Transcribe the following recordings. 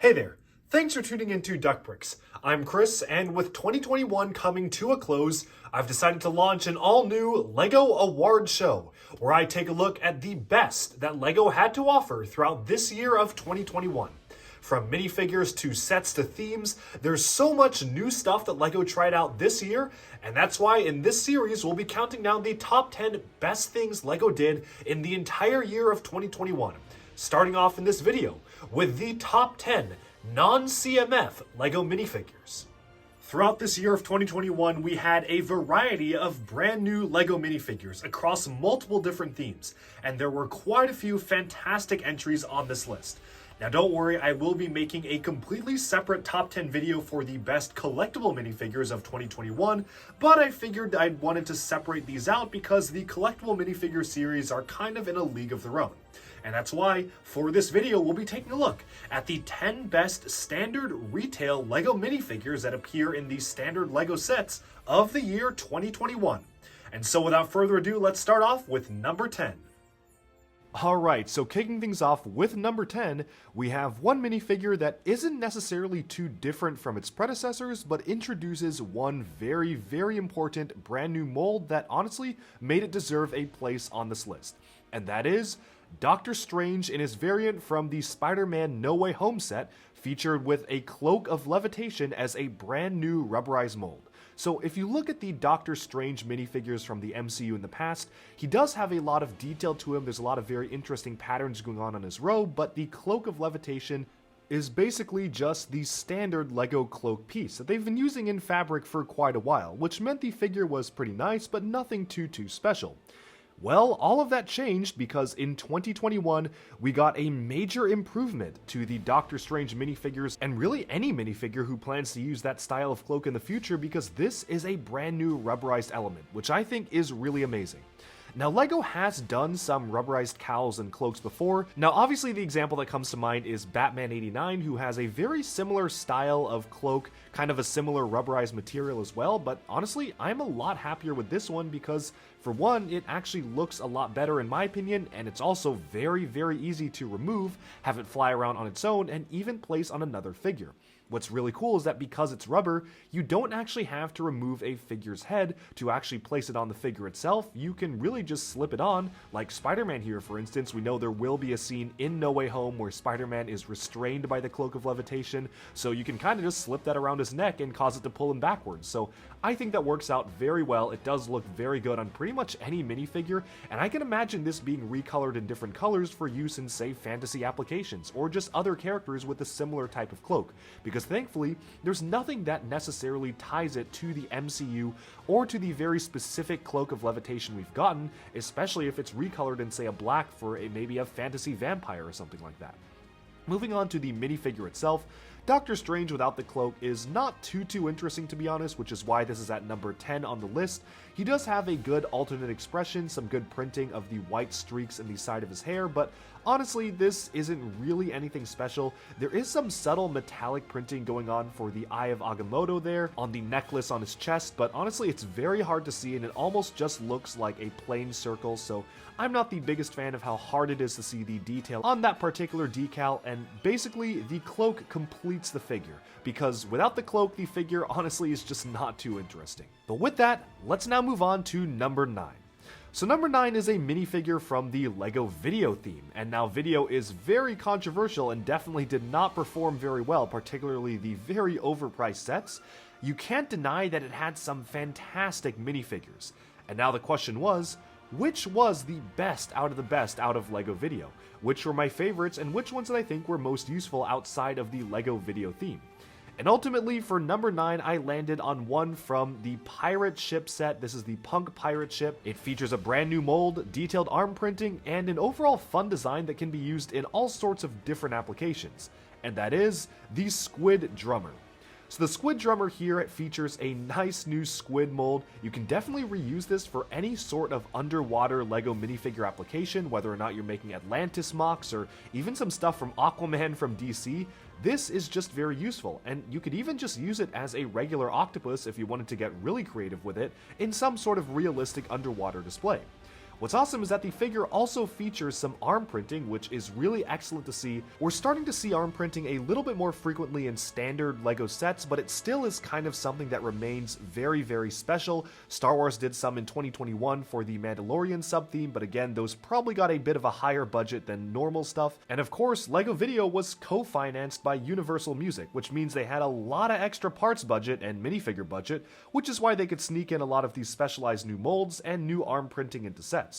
Hey there, thanks for tuning into Duck Bricks. I'm Chris, and with 2021 coming to a close, I've decided to launch an all-new LEGO award show, where I take a look at the best that LEGO had to offer throughout this year of 2021. From minifigures to sets to themes, there's so much new stuff that LEGO tried out this year, and that's why in this series we'll be counting down the top 10 best things LEGO did in the entire year of 2021. Starting off in this video with the top 10 non-CMF LEGO minifigures. Throughout this year of 2021, we had a variety of brand new LEGO minifigures across multiple different themes, and there were quite a few fantastic entries on this list. Now don't worry, I will be making a completely separate top 10 video for the best collectible minifigures of 2021, but I figured I wanted to separate these out because the collectible minifigure series are kind of in a league of their own. And that's why, for this video, we'll be taking a look at the 10 best standard retail LEGO minifigures that appear in the standard LEGO sets of the year 2021. And so without further ado, let's start off with number 10. Alright, so kicking things off with number 10, we have one minifigure that isn't necessarily too different from its predecessors, but introduces one very, very important brand new mold that honestly made it deserve a place on this list. And that is Doctor Strange in his variant from the Spider-Man No Way Home set, featured with a cloak of levitation as a brand new rubberized mold. So if you look at the Doctor Strange minifigures from the MCU in the past, he does have a lot of detail to him. There's a lot of very interesting patterns going on his robe, but the cloak of levitation is basically just the standard LEGO cloak piece that they've been using in fabric for quite a while, which meant the figure was pretty nice, but nothing too special. Well, all of that changed because in 2021, we got a major improvement to the Doctor Strange minifigures, and really any minifigure who plans to use that style of cloak in the future, because this is a brand new rubberized element, which I think is really amazing. Now, LEGO has done some rubberized cowls and cloaks before. Now, obviously the example that comes to mind is Batman 89, who has a very similar style of cloak, kind of a similar rubberized material as well, but honestly, I'm a lot happier with this one because, for one, it actually looks a lot better in my opinion, and it's also very, very easy to remove, have it fly around on its own, and even place on another figure. What's really cool is that because it's rubber, you don't actually have to remove a figure's head to actually place it on the figure itself. You can really just slip it on, like Spider-Man here, for instance. We know there will be a scene in No Way Home where Spider-Man is restrained by the cloak of levitation, so you can kind of just slip that around his neck and cause it to pull him backwards. So I think that works out very well. It does look very good on pretty much any minifigure, and I can imagine this being recolored in different colors for use in, say, fantasy applications, or just other characters with a similar type of cloak, because thankfully, there's nothing that necessarily ties it to the MCU or to the very specific cloak of levitation we've gotten, especially if it's recolored in, say, a black for maybe a fantasy vampire or something like that. Moving on to the minifigure itself, Doctor Strange without the cloak is not too interesting, to be honest, which is why this is at number 10 on the list. He does have a good alternate expression, some good printing of the white streaks in the side of his hair, but honestly, this isn't really anything special. There is some subtle metallic printing going on for the Eye of Agamotto there, on the necklace on his chest, but honestly, it's very hard to see and it almost just looks like a plain circle, so I'm not the biggest fan of how hard it is to see the detail on that particular decal, and basically, the cloak completes the figure, because without the cloak, the figure honestly is just not too interesting. But with that, let's now move on to number 9. So number 9 is a minifigure from the LEGO Video theme, and now Video is very controversial and definitely did not perform very well, particularly the very overpriced sets. You can't deny that it had some fantastic minifigures, and now the question was, which was the best out of LEGO Video? Which were my favorites, and which ones that I think were most useful outside of the LEGO Video theme? And ultimately, for number 9, I landed on one from the pirate ship set. This is the Punk pirate ship. It features a brand new mold, detailed arm printing, and an overall fun design that can be used in all sorts of different applications. And that is the Squid Drummer. So the Squid Drummer here, it features a nice new squid mold. You can definitely reuse this for any sort of underwater LEGO minifigure application, whether or not you're making Atlantis mocks or even some stuff from Aquaman from DC. This is just very useful, and you could even just use it as a regular octopus if you wanted to get really creative with it in some sort of realistic underwater display. What's awesome is that the figure also features some arm printing, which is really excellent to see. We're starting to see arm printing a little bit more frequently in standard LEGO sets, but it still is kind of something that remains very, very special. Star Wars did some in 2021 for the Mandalorian sub-theme, but again, those probably got a bit of a higher budget than normal stuff. And of course, LEGO Video was co-financed by Universal Music, which means they had a lot of extra parts budget and minifigure budget, which is why they could sneak in a lot of these specialized new molds and new arm printing into sets.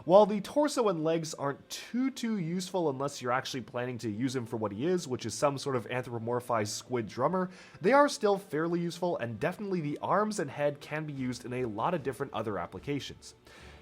While the torso and legs aren't too useful unless you're actually planning to use him for what he is, which is some sort of anthropomorphized Squid Drummer, they are still fairly useful, and definitely the arms and head can be used in a lot of different other applications.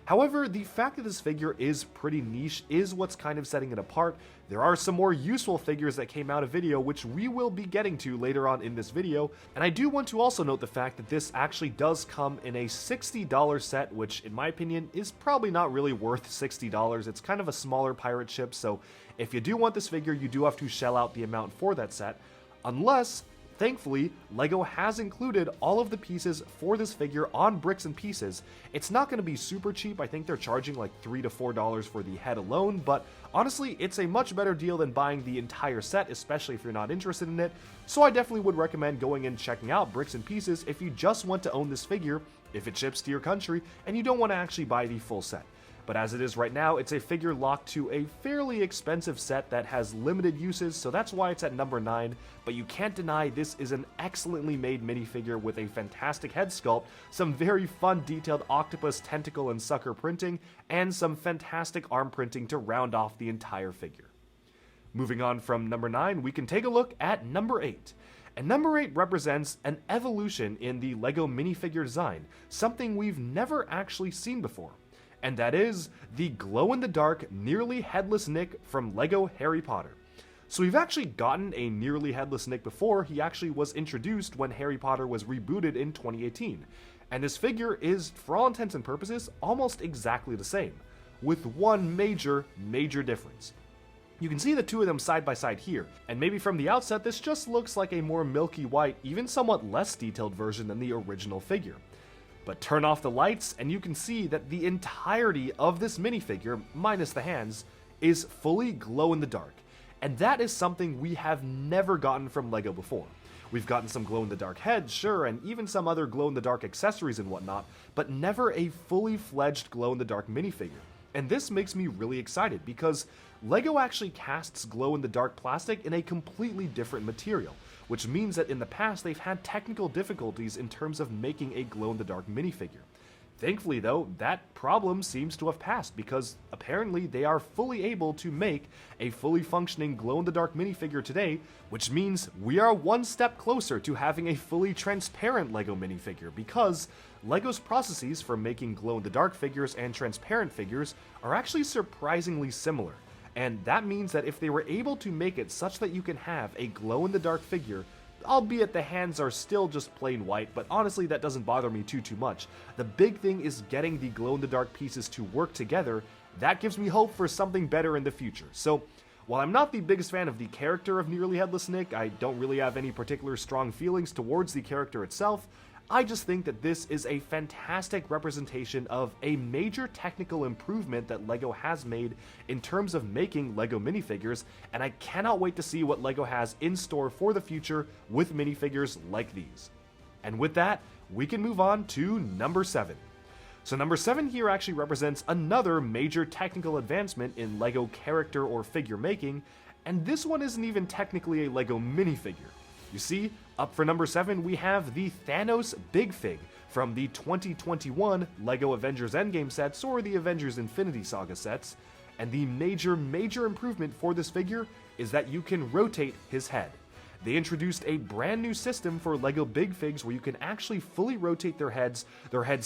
However, the fact that this figure is pretty niche is what's kind of setting it apart. There are some more useful figures that came out of video, which we will be getting to later on in this video, and I do want to also note the fact that this actually does come in a $60 set, which in my opinion is probably not really worth $60. It's kind of a smaller pirate ship, so if you do want this figure, you do have to shell out the amount for that set, unless, thankfully, LEGO has included all of the pieces for this figure on bricks and pieces. It's not going to be super cheap. I think they're charging like $3 to $4 for the head alone, but honestly, it's a much better deal than buying the entire set, especially if you're not interested in it. So I definitely would recommend going and checking out bricks and pieces if you just want to own this figure, if it ships to your country, and you don't want to actually buy the full set. But as it is right now, it's a figure locked to a fairly expensive set that has limited uses, so that's why it's at number 9. But you can't deny this is an excellently made minifigure with a fantastic head sculpt, some very fun detailed octopus, tentacle, and sucker printing, and some fantastic arm printing to round off the entire figure. Moving on from number 9, we can take a look at number 8. And number 8 represents an evolution in the LEGO minifigure design, something we've never actually seen before. And that is the glow-in-the-dark nearly headless Nick from LEGO Harry Potter. So we've actually gotten a nearly headless Nick before. He actually was introduced when Harry Potter was rebooted in 2018. And this figure is, for all intents and purposes, almost exactly the same, with one major difference. You can see the two of them side by side here, and maybe from the outset this just looks like a more milky white, even somewhat less detailed version than the original figure. But turn off the lights and you can see that the entirety of this minifigure, minus the hands, is fully glow in the dark. And that is something we have never gotten from LEGO before. We've gotten some glow in the dark heads, sure, and even some other glow in the dark accessories and whatnot, but never a fully fledged glow in the dark minifigure. And this makes me really excited because LEGO actually casts glow in the dark plastic in a completely different material, which means that in the past they've had technical difficulties in terms of making a glow-in-the-dark minifigure. Thankfully though, that problem seems to have passed because apparently they are fully able to make a fully functioning glow-in-the-dark minifigure today, which means we are one step closer to having a fully transparent LEGO minifigure because LEGO's processes for making glow-in-the-dark figures and transparent figures are actually surprisingly similar. And that means that if they were able to make it such that you can have a glow-in-the-dark figure, albeit the hands are still just plain white, but honestly that doesn't bother me too much. The big thing is getting the glow-in-the-dark pieces to work together. That gives me hope for something better in the future. So, while I'm not the biggest fan of the character of Nearly Headless Nick, I don't really have any particular strong feelings towards the character itself, I just think that this is a fantastic representation of a major technical improvement that LEGO has made in terms of making LEGO minifigures, and I cannot wait to see what LEGO has in store for the future with minifigures like these. And with that, we can move on to number 7. So number 7 here actually represents another major technical advancement in LEGO character or figure making, and this one isn't even technically a LEGO minifigure. You see, up for number 7 we have the Thanos Big Fig from the 2021 LEGO Avengers Endgame sets or the Avengers Infinity Saga sets, and the major improvement for this figure is that you can rotate his head. They introduced a brand new system for LEGO Big Figs where you can actually fully rotate their heads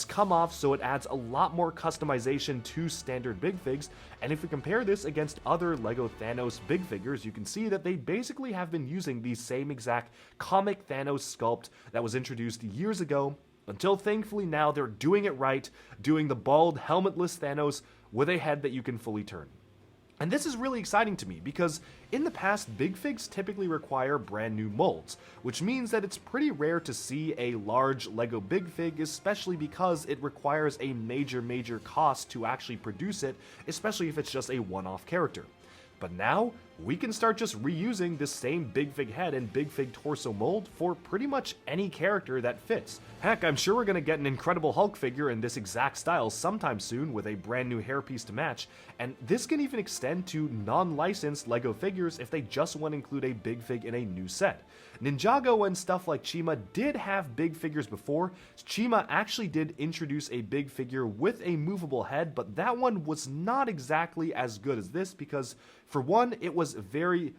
come off, so it adds a lot more customization to standard Big Figs, and if we compare this against other LEGO Thanos Big Figures, you can see that they basically have been using the same exact comic Thanos sculpt that was introduced years ago, until thankfully now they're doing it right, doing the bald, helmetless Thanos with a head that you can fully turn. And this is really exciting to me because in the past, big figs typically require brand new molds, which means that it's pretty rare to see a large LEGO big fig, especially because it requires a major cost to actually produce it, especially if it's just a one-off character. But now, we can start just reusing this same big fig head and big fig torso mold for pretty much any character that fits. Heck, I'm sure we're gonna get an Incredible Hulk figure in this exact style sometime soon with a brand new hairpiece to match, and this can even extend to non-licensed LEGO figures if they just want to include a big fig in a new set. Ninjago and stuff like Chima did have big figures before. Chima actually did introduce a big figure with a movable head, but that one was not exactly as good as this because, for one, it was very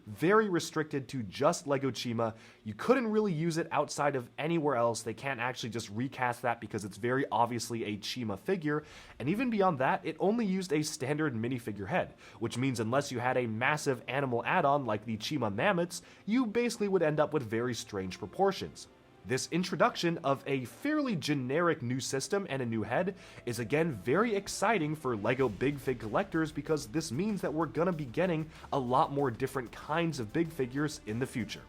restricted to just LEGO Chima. You couldn't really use it outside of anywhere else. They can't actually just recast that because it's very obviously a Chima figure, and even beyond that, it only used a standard minifigure head, which means unless you had a massive animal add-on like the Chima mammoths, you basically would end up with very strange proportions. This introduction of a fairly generic new system and a new head is again very exciting for LEGO Big Fig collectors because this means that we're gonna be getting a lot more different kinds of big figures in the future.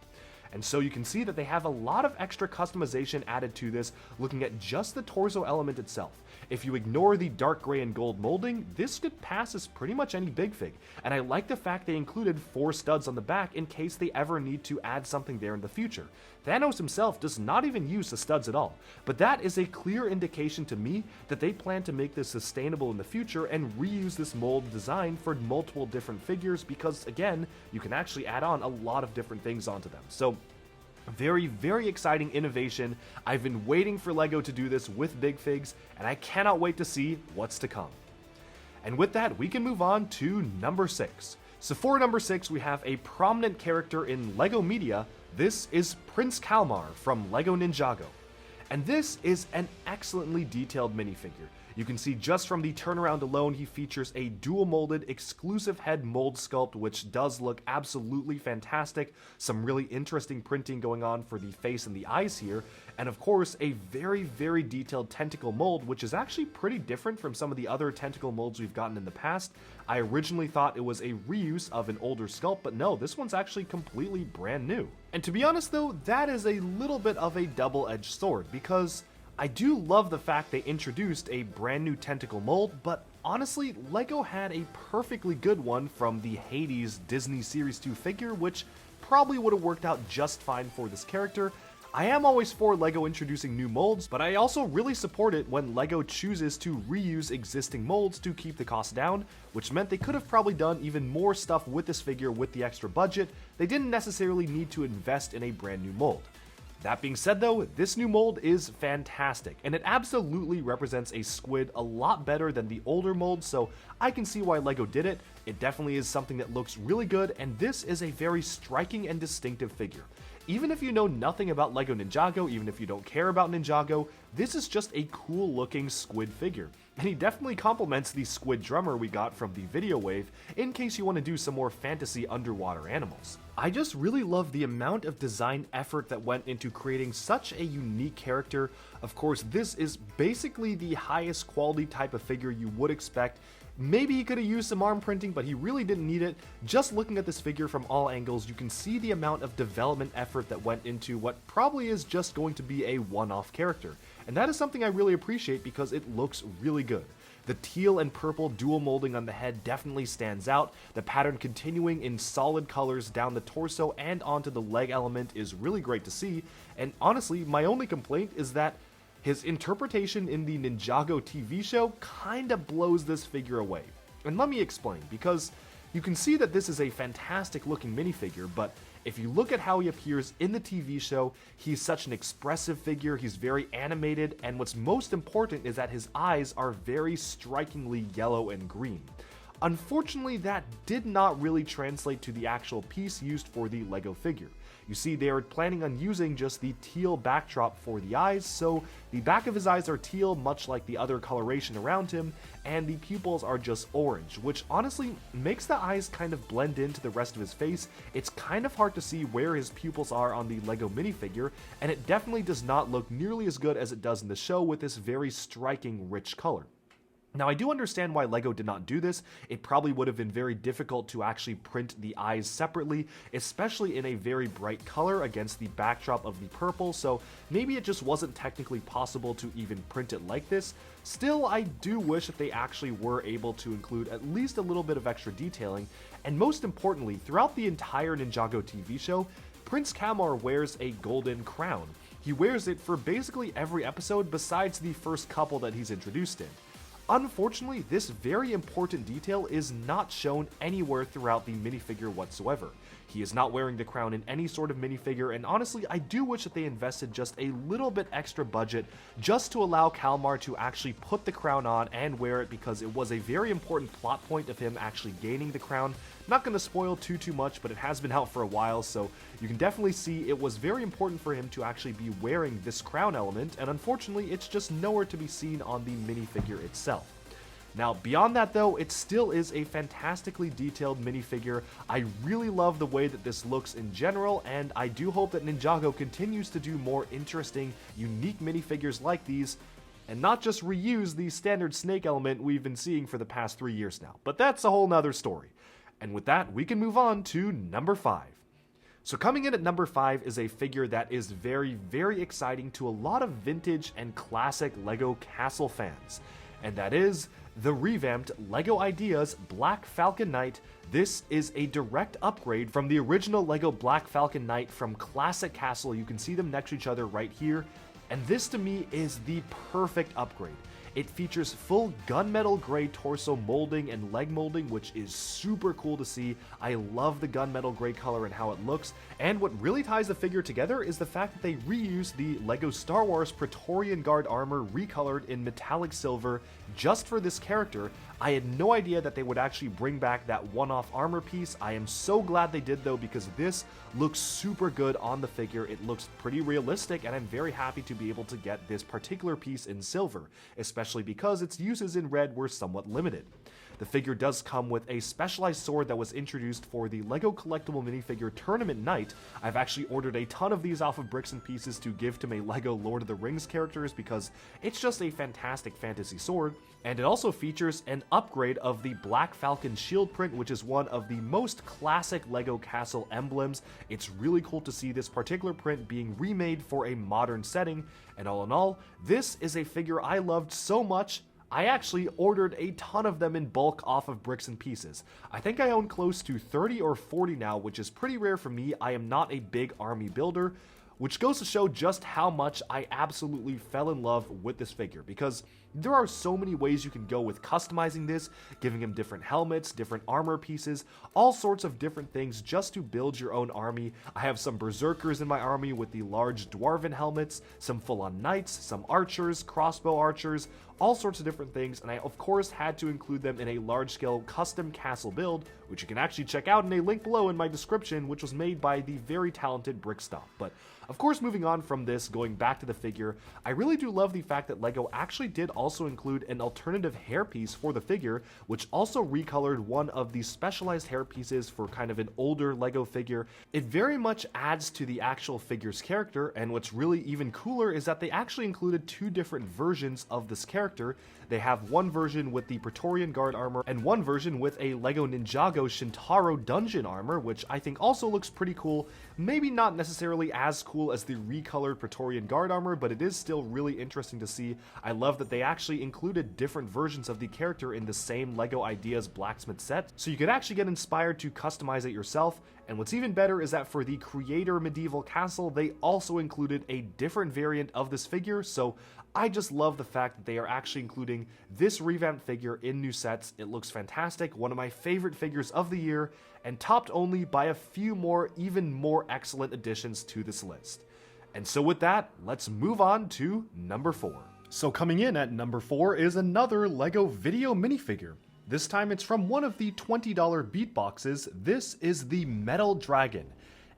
And so you can see that they have a lot of extra customization added to this, looking at just the torso element itself. If you ignore the dark gray and gold molding, this could pass as pretty much any big fig, and I like the fact they included 4 studs on the back in case they ever need to add something there in the future. Thanos himself does not even use the studs at all, but that is a clear indication to me that they plan to make this sustainable in the future and reuse this mold design for multiple different figures because, again, you can actually add on a lot of different things onto them. So, very exciting innovation. I've been waiting for LEGO to do this with big figs, and I cannot wait to see what's to come. And with that, we can move on to number 6. So for number 6, we have a prominent character in LEGO media. This is Prince Kalmar from LEGO Ninjago. And this is an excellently detailed minifigure. You can see just from the turnaround alone, he features a dual molded exclusive head mold sculpt, which does look absolutely fantastic. Some really interesting printing going on for the face and the eyes here. And of course, a very detailed tentacle mold, which is actually pretty different from some of the other tentacle molds we've gotten in the past. I originally thought it was a reuse of an older sculpt, but no, this one's actually completely brand new. And to be honest though, that is a little bit of a double-edged sword, because I do love the fact they introduced a brand new tentacle mold, but honestly, LEGO had a perfectly good one from the Hades Disney Series 2 figure, which probably would have worked out just fine for this character. I am always for LEGO introducing new molds, but I also really support it when LEGO chooses to reuse existing molds to keep the cost down, which meant they could have probably done even more stuff with this figure with the extra budget. They didn't necessarily need to invest in a brand new mold. That being said though, this new mold is fantastic, and it absolutely represents a squid a lot better than the older mold, so I can see why LEGO did it. It definitely is something that looks really good, and this is a very striking and distinctive figure. Even if you know nothing about LEGO Ninjago, even if you don't care about Ninjago, this is just a cool looking squid figure. And he definitely complements the Squid Drummer we got from the video wave, in case you want to do some more fantasy underwater animals. I just really love the amount of design effort that went into creating such a unique character. Of course, this is basically the highest quality type of figure you would expect. Maybe he could have used some arm printing, but he really didn't need it. Just looking at this figure from all angles, you can see the amount of development effort that went into what probably is just going to be a one-off character. And that is something I really appreciate because it looks really good. The teal and purple dual molding on the head definitely stands out. The pattern continuing in solid colors down the torso and onto the leg element is really great to see. And honestly, my only complaint is that his interpretation in the Ninjago TV show kinda blows this figure away. And let me explain, because you can see that this is a fantastic looking minifigure, but if you look at how he appears in the TV show, he's such an expressive figure, he's very animated, and what's most important is that his eyes are very strikingly yellow and green. Unfortunately, that did not really translate to the actual piece used for the LEGO figure. You see, they are planning on using just the teal backdrop for the eyes, so the back of his eyes are teal, much like the other coloration around him, and the pupils are just orange, which honestly makes the eyes kind of blend into the rest of his face. It's kind of hard to see where his pupils are on the LEGO minifigure, and it definitely does not look nearly as good as it does in the show with this very striking, rich color. Now, I do understand why LEGO did not do this. It probably would have been very difficult to actually print the eyes separately, especially in a very bright color against the backdrop of the purple, so maybe it just wasn't technically possible to even print it like this. Still, I do wish that they actually were able to include at least a little bit of extra detailing, and most importantly, throughout the entire Ninjago TV show, Prince Kalmar wears a golden crown. He wears it for basically every episode besides the first couple that he's introduced in. Unfortunately, this very important detail is not shown anywhere throughout the minifigure whatsoever. He is not wearing the crown in any sort of minifigure, and honestly, I do wish that they invested just a little bit extra budget just to allow Kalmar to actually put the crown on and wear it, because it was a very important plot point of him actually gaining the crown. Not going to spoil too much, but it has been out for a while, so you can definitely see it was very important for him to actually be wearing this crown element, and unfortunately, it's just nowhere to be seen on the minifigure itself. Now, beyond that though, it still is a fantastically detailed minifigure. I really love the way that this looks in general, and I do hope that Ninjago continues to do more interesting, unique minifigures like these, and not just reuse the standard snake element we've been seeing for the past 3 years now. But that's a whole nother story. And with that, we can move on to number 5. So coming in at number 5 is a figure that is very exciting to a lot of vintage and classic LEGO Castle fans, and that is the revamped LEGO Ideas Black Falcon Knight. This is a direct upgrade from the original LEGO Black Falcon Knight from Classic Castle. You can see them next to each other right here, and this to me is the perfect upgrade. It features full gunmetal gray torso molding and leg molding, which is super cool to see. I love the gunmetal gray color and how it looks, and what really ties the figure together is the fact that they reused the LEGO Star Wars Praetorian Guard armor recolored in metallic silver just for this character. I had no idea that they would actually bring back that one-off armor piece. I am so glad they did though, because this looks super good on the figure. It looks pretty realistic, and I'm very happy to be able to get this particular piece in silver, especially because its uses in red were somewhat limited. The figure does come with a specialized sword that was introduced for the LEGO collectible minifigure Tournament Night. I've actually ordered a ton of these off of Bricks and Pieces to give to my LEGO Lord of the Rings characters because it's just a fantastic fantasy sword. And it also features an upgrade of the Black Falcon shield print, which is one of the most classic LEGO Castle emblems. It's really cool to see this particular print being remade for a modern setting, and all in all, this is a figure I loved so much, I actually ordered a ton of them in bulk off of Bricks and Pieces. I think I own close to 30 or 40 now, which is pretty rare for me. I am not a big army builder, which goes to show just how much I absolutely fell in love with this figure, because there are so many ways you can go with customizing this, giving him different helmets, different armor pieces, all sorts of different things just to build your own army. I have some berserkers in my army with the large dwarven helmets, some full-on knights, some archers, crossbow archers, all sorts of different things, and I of course had to include them in a large-scale custom castle build, which you can actually check out in a link below in my description, which was made by the very talented Brickstop. But of course, moving on from this, going back to the figure, I really do love the fact that LEGO actually did also include an alternative hairpiece for the figure, which also recolored one of the specialized hairpieces for kind of an older LEGO figure. It very much adds to the actual figure's character, and what's really even cooler is that they actually included 2 different versions of this character. They have one version with the Praetorian Guard armor and one version with a LEGO Ninjago Shintaro dungeon armor, which I think also looks pretty cool. Maybe not necessarily as cool as the recolored Praetorian Guard armor, but it is still really interesting to see. I love that they actually included different versions of the character in the same LEGO Ideas blacksmith set, so you could actually get inspired to customize it yourself. And what's even better is that for the Creator Medieval Castle, they also included a different variant of this figure, so I just love the fact that they are actually including this revamped figure in new sets. It looks fantastic, one of my favorite figures of the year, and topped only by a few more, even more excellent additions to this list. And so with that, let's move on to number 4. So coming in at number 4 is another LEGO video minifigure. This time it's from one of the $20 beat boxes. This is the Metal Dragon.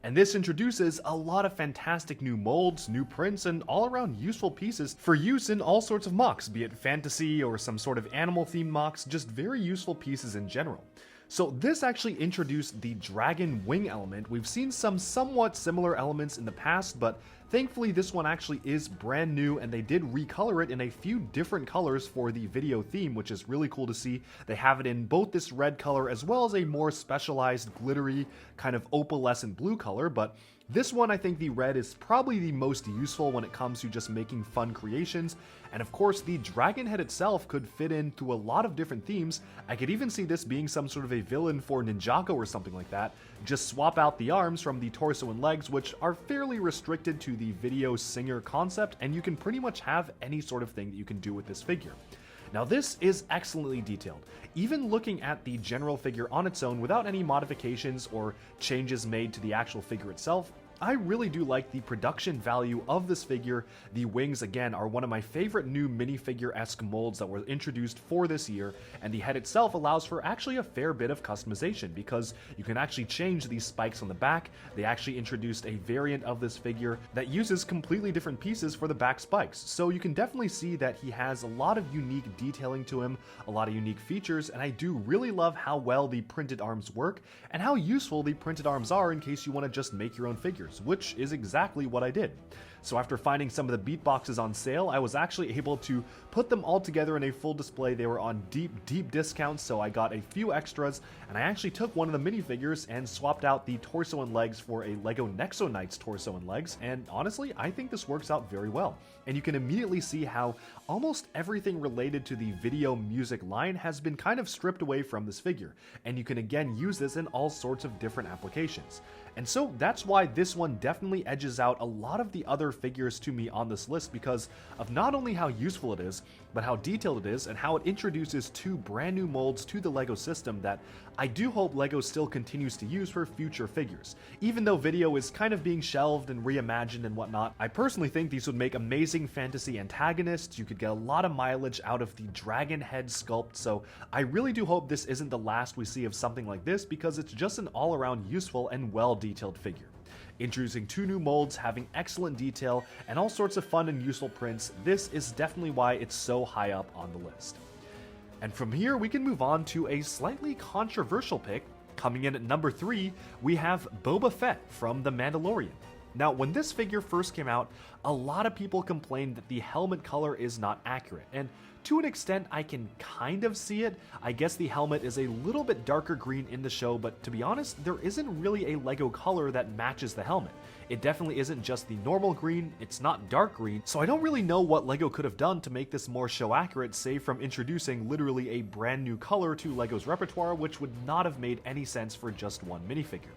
And this introduces a lot of fantastic new molds, new prints, and all around useful pieces for use in all sorts of mocks, be it fantasy or some sort of animal themed mocks, just very useful pieces in general. So this actually introduced the dragon wing element. We've seen some somewhat similar elements in the past, but thankfully this one actually is brand new, and they did recolor it in a few different colors for the video theme, which is really cool to see. They have it in both this red color as well as a more specialized glittery kind of opalescent blue color, but this one, I think the red is probably the most useful when it comes to just making fun creations. And of course, the dragon head itself could fit into a lot of different themes. I could even see this being some sort of a villain for Ninjago or something like that. Just swap out the arms from the torso and legs, which are fairly restricted to the video singer concept, and you can pretty much have any sort of thing that you can do with this figure. Now this is excellently detailed. Even looking at the general figure on its own without any modifications or changes made to the actual figure itself, I really do like the production value of this figure. The wings, again, are one of my favorite new minifigure-esque molds that were introduced for this year, and the head itself allows for actually a fair bit of customization because you can actually change these spikes on the back. They actually introduced a variant of this figure that uses completely different pieces for the back spikes, so you can definitely see that he has a lot of unique detailing to him, a lot of unique features, and I do really love how well the printed arms work and how useful the printed arms are in case you want to just make your own figures, which is exactly what I did. So after finding some of the beat boxes on sale, I was actually able to put them all together in a full display. They were on deep discounts, so I got a few extras, and I actually took one of the minifigures and swapped out the torso and legs for a Lego Nexo Knights torso and legs, and honestly, I think this works out very well. And you can immediately see how almost everything related to the video music line has been kind of stripped away from this figure, and you can again use this in all sorts of different applications. And so that's why this one definitely edges out a lot of the other figures to me on this list, because of not only how useful it is, but how detailed it is and how it introduces two brand new molds to the LEGO system that I do hope LEGO still continues to use for future figures. Even though video is kind of being shelved and reimagined and whatnot, I personally think these would make amazing fantasy antagonists. You could get a lot of mileage out of the dragon head sculpt, so I really do hope this isn't the last we see of something like this, because it's just an all-around useful and well-detailed figure. Introducing two new molds, having excellent detail, and all sorts of fun and useful prints, this is definitely why it's so high up on the list. And from here, we can move on to a slightly controversial pick. Coming in at number 3, we have Boba Fett from The Mandalorian. Now, when this figure first came out, a lot of people complained that the helmet color is not accurate, and to an extent, I can kind of see it. I guess the helmet is a little bit darker green in the show, but to be honest, there isn't really a LEGO color that matches the helmet. It definitely isn't just the normal green, it's not dark green, so I don't really know what LEGO could have done to make this more show accurate, save from introducing literally a brand new color to LEGO's repertoire, which would not have made any sense for just one minifigure.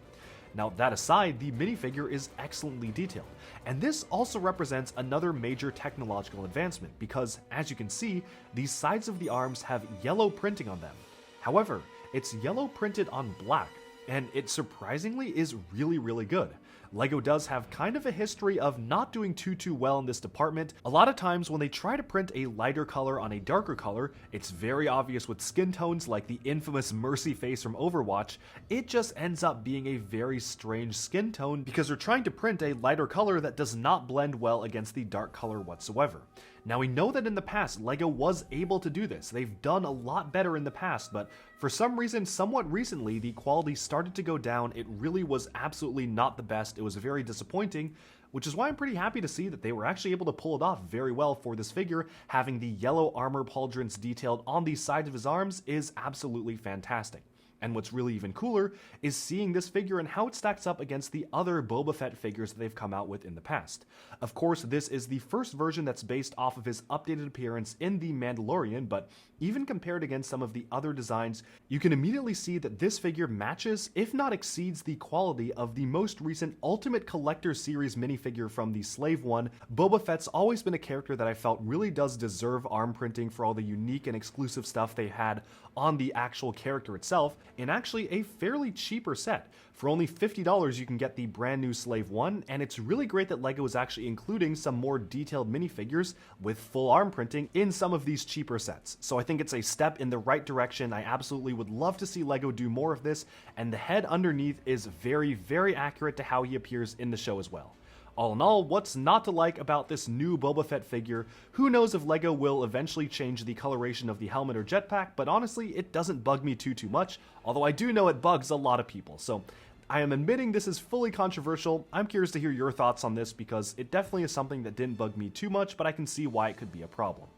Now, that aside, the minifigure is excellently detailed, and this also represents another major technological advancement because, as you can see, the sides of the arms have yellow printing on them. However, it's yellow printed on black, and it surprisingly is really good. LEGO does have kind of a history of not doing too well in this department. A lot of times when they try to print a lighter color on a darker color, it's very obvious with skin tones like the infamous Mercy face from Overwatch, it just ends up being a very strange skin tone because they're trying to print a lighter color that does not blend well against the dark color whatsoever. Now, we know that in the past, LEGO was able to do this. They've done a lot better in the past, but for some reason, somewhat recently, the quality started to go down. It really was absolutely not the best. It was very disappointing, which is why I'm pretty happy to see that they were actually able to pull it off very well for this figure. Having the yellow armor pauldrons detailed on the sides of his arms is absolutely fantastic. And what's really even cooler is seeing this figure and how it stacks up against the other Boba Fett figures that they've come out with in the past. Of course, this is the first version that's based off of his updated appearance in The Mandalorian, but even compared against some of the other designs, you can immediately see that this figure matches, if not exceeds, the quality of the most recent Ultimate Collector Series minifigure from the Slave One. Boba Fett's always been a character that I felt really does deserve arm printing for all the unique and exclusive stuff they had on the actual character itself, in actually a fairly cheaper set. For only $50 you can get the brand new Slave 1, and it's really great that LEGO is actually including some more detailed minifigures with full arm printing in some of these cheaper sets. So I think it's a step in the right direction. I absolutely would love to see LEGO do more of this, and the head underneath is very accurate to how he appears in the show as well. All in all, what's not to like about this new Boba Fett figure? Who knows if LEGO will eventually change the coloration of the helmet or jetpack, but honestly, it doesn't bug me too much, although I do know it bugs a lot of people, so I am admitting this is fully controversial. I'm curious to hear your thoughts on this because it definitely is something that didn't bug me too much, but I can see why it could be a problem.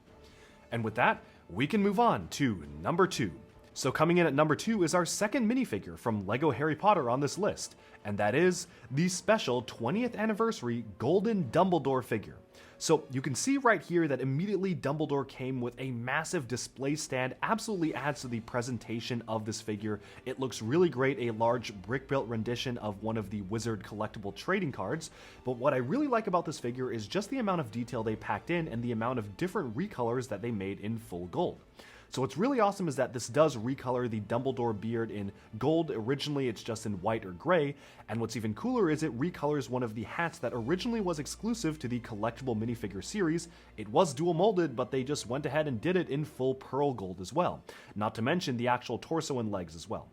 And with that, we can move on to number 2. So coming in at number 2 is our second minifigure from LEGO Harry Potter on this list, and that is the special 20th anniversary Golden Dumbledore figure. So you can see right here that immediately Dumbledore came with a massive display stand, absolutely adds to the presentation of this figure. It looks really great, a large brick-built rendition of one of the Wizard collectible trading cards. But what I really like about this figure is just the amount of detail they packed in and the amount of different recolors that they made in full gold. So what's really awesome is that this does recolor the Dumbledore beard in gold. Originally it's just in white or gray, and what's even cooler is it recolors one of the hats that originally was exclusive to the collectible minifigure series. It was dual molded, but they just went ahead and did it in full pearl gold as well, not to mention the actual torso and legs as well.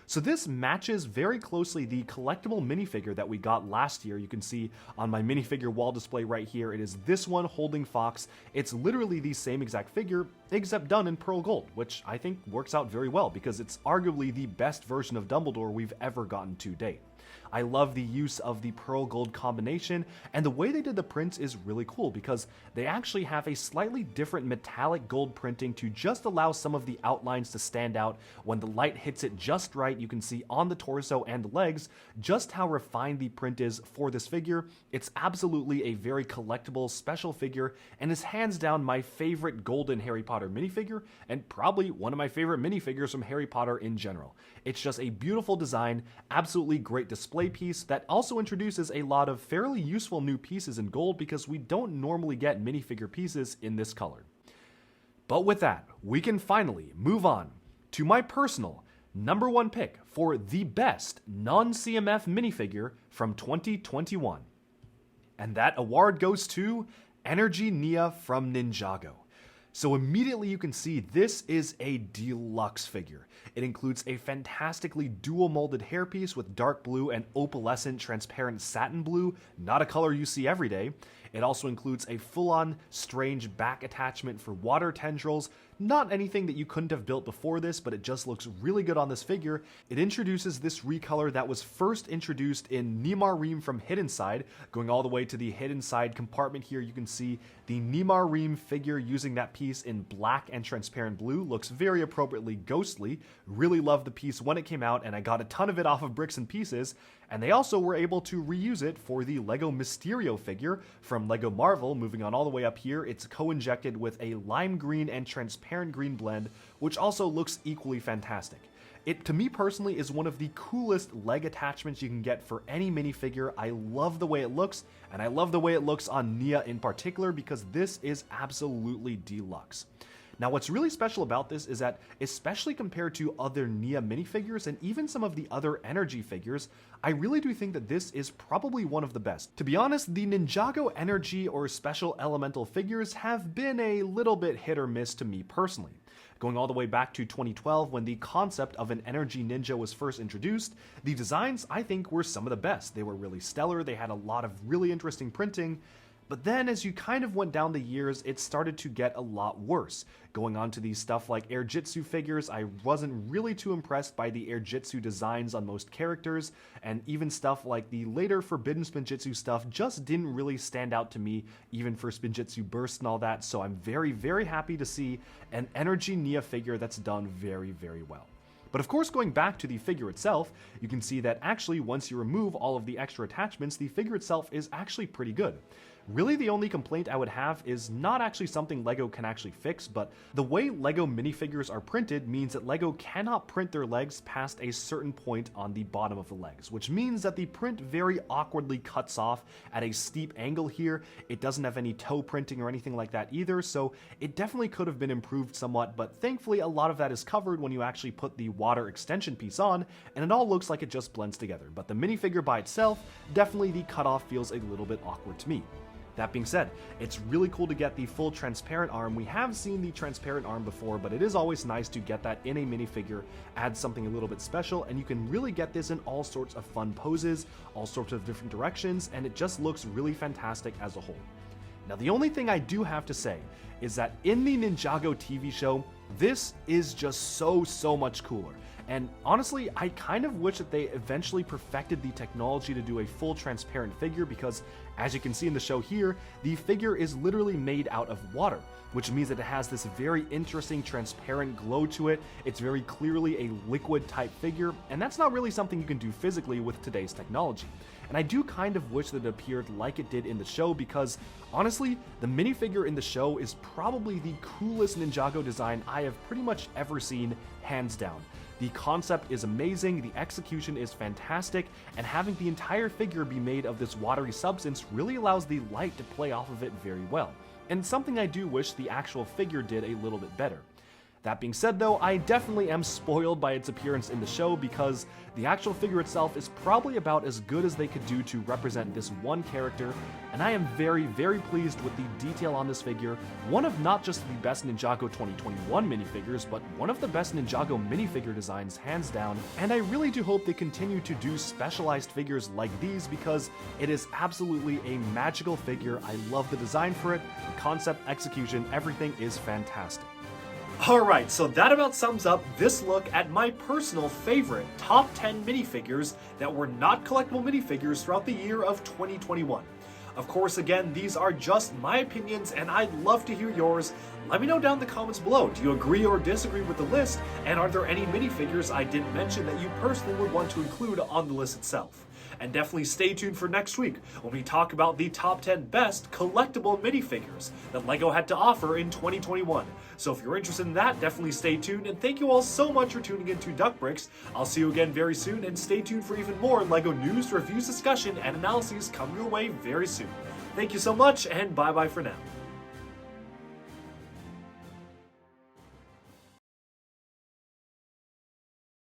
So this matches very closely the collectible minifigure that we got last year. You can see on my minifigure wall display right here, it is this one holding Fox. It's literally the same exact figure, except done in pearl gold, which I think works out very well because it's arguably the best version of Dumbledore we've ever gotten to date. I love the use of the pearl gold combination, and the way they did the prints is really cool because they actually have a slightly different metallic gold printing to just allow some of the outlines to stand out. When the light hits it just right, you can see on the torso and legs just how refined the print is for this figure. It's absolutely a very collectible special figure and is hands down my favorite golden Harry Potter minifigure and probably one of my favorite minifigures from Harry Potter in general. It's just a beautiful design, absolutely great display piece that also introduces a lot of fairly useful new pieces in gold because we don't normally get minifigure pieces in this color. But with that, we can finally move on to my personal number 1 pick for the best non-CMF minifigure from 2021. And that award goes to Energy Nia from Ninjago. So immediately you can see this is a deluxe figure. It includes a fantastically dual molded hairpiece with dark blue and opalescent transparent satin blue, not a color you see every day. It also includes a full-on strange back attachment for water tendrils. Not anything that you couldn't have built before this, but it just looks really good on this figure. It introduces this recolor that was first introduced in Nimar Reem from Hidden Side. Going all the way to the Hidden Side compartment here, you can see the Nimar Reem figure using that piece in black and transparent blue. Looks very appropriately ghostly. Really loved the piece when it came out, and I got a ton of it off of Bricks and Pieces. And they also were able to reuse it for the LEGO Mysterio figure from LEGO Marvel. Moving on all the way up here, it's co-injected with a lime green and transparent green blend, which also looks equally fantastic. It, to me personally, is one of the coolest leg attachments you can get for any minifigure. I love the way it looks, and I love the way it looks on Nia in particular because this is absolutely deluxe. Now what's really special about this is that, especially compared to other Nia minifigures and even some of the other Energy figures, I really do think that this is probably one of the best. To be honest, the Ninjago Energy or Special Elemental figures have been a little bit hit or miss to me personally. Going all the way back to 2012 when the concept of an Energy Ninja was first introduced, the designs I think were some of the best. They were really stellar, they had a lot of really interesting printing. But then as you kind of went down the years, it started to get a lot worse. Going on to these stuff like Air Jitsu figures, I wasn't really too impressed by the Air Jitsu designs on most characters, and even stuff like the later Forbidden Spinjitzu stuff just didn't really stand out to me, even for Spinjitzu Burst and all that, so I'm very, very happy to see an Energy Nia figure that's done very, very well. But of course, going back to the figure itself, you can see that actually once you remove all of the extra attachments, the figure itself is actually pretty good. Really the only complaint I would have is not actually something LEGO can actually fix, but the way LEGO minifigures are printed means that LEGO cannot print their legs past a certain point on the bottom of the legs, which means that the print very awkwardly cuts off at a steep angle here. It doesn't have any toe printing or anything like that either, so it definitely could have been improved somewhat, but thankfully a lot of that is covered when you actually put the water extension piece on, and it all looks like it just blends together. But the minifigure by itself, definitely the cutoff feels a little bit awkward to me. That being said, it's really cool to get the full transparent arm. We have seen the transparent arm before, but it is always nice to get that in a minifigure, add something a little bit special, and you can really get this in all sorts of fun poses, all sorts of different directions, and it just looks really fantastic as a whole. Now, the only thing I do have to say is that in the Ninjago TV show, this is just so much cooler. And honestly, I kind of wish that they eventually perfected the technology to do a full transparent figure, because as you can see in the show here, the figure is literally made out of water, which means that it has this very interesting transparent glow to it. It's very clearly a liquid type figure, and that's not really something you can do physically with today's technology. And I do kind of wish that it appeared like it did in the show, because honestly, the minifigure in the show is probably the coolest Ninjago design I have pretty much ever seen, hands down. The concept is amazing, the execution is fantastic, and having the entire figure be made of this watery substance really allows the light to play off of it very well, and something I do wish the actual figure did a little bit better. That being said though, I definitely am spoiled by its appearance in the show, because the actual figure itself is probably about as good as they could do to represent this one character, and I am very pleased with the detail on this figure, one of not just the best Ninjago 2021 minifigures, but one of the best Ninjago minifigure designs hands down, and I really do hope they continue to do specialized figures like these, because it is absolutely a magical figure. I love the design for it, the concept, execution, everything is fantastic. Alright, so that about sums up this look at my personal favorite top 10 minifigures that were not collectible minifigures throughout the year of 2021. Of course, again, these are just my opinions, and I'd love to hear yours. Let me know down in the comments below. Do you agree or disagree with the list? And are there any minifigures I didn't mention that you personally would want to include on the list itself? And definitely stay tuned for next week when we talk about the top 10 best collectible minifigures that LEGO had to offer in 2021. So if you're interested in that, definitely stay tuned, and thank you all so much for tuning into Duck Bricks. I'll see you again very soon, and stay tuned for even more LEGO news, reviews, discussion, and analyses coming your way very soon. Thank you so much, and bye-bye for now.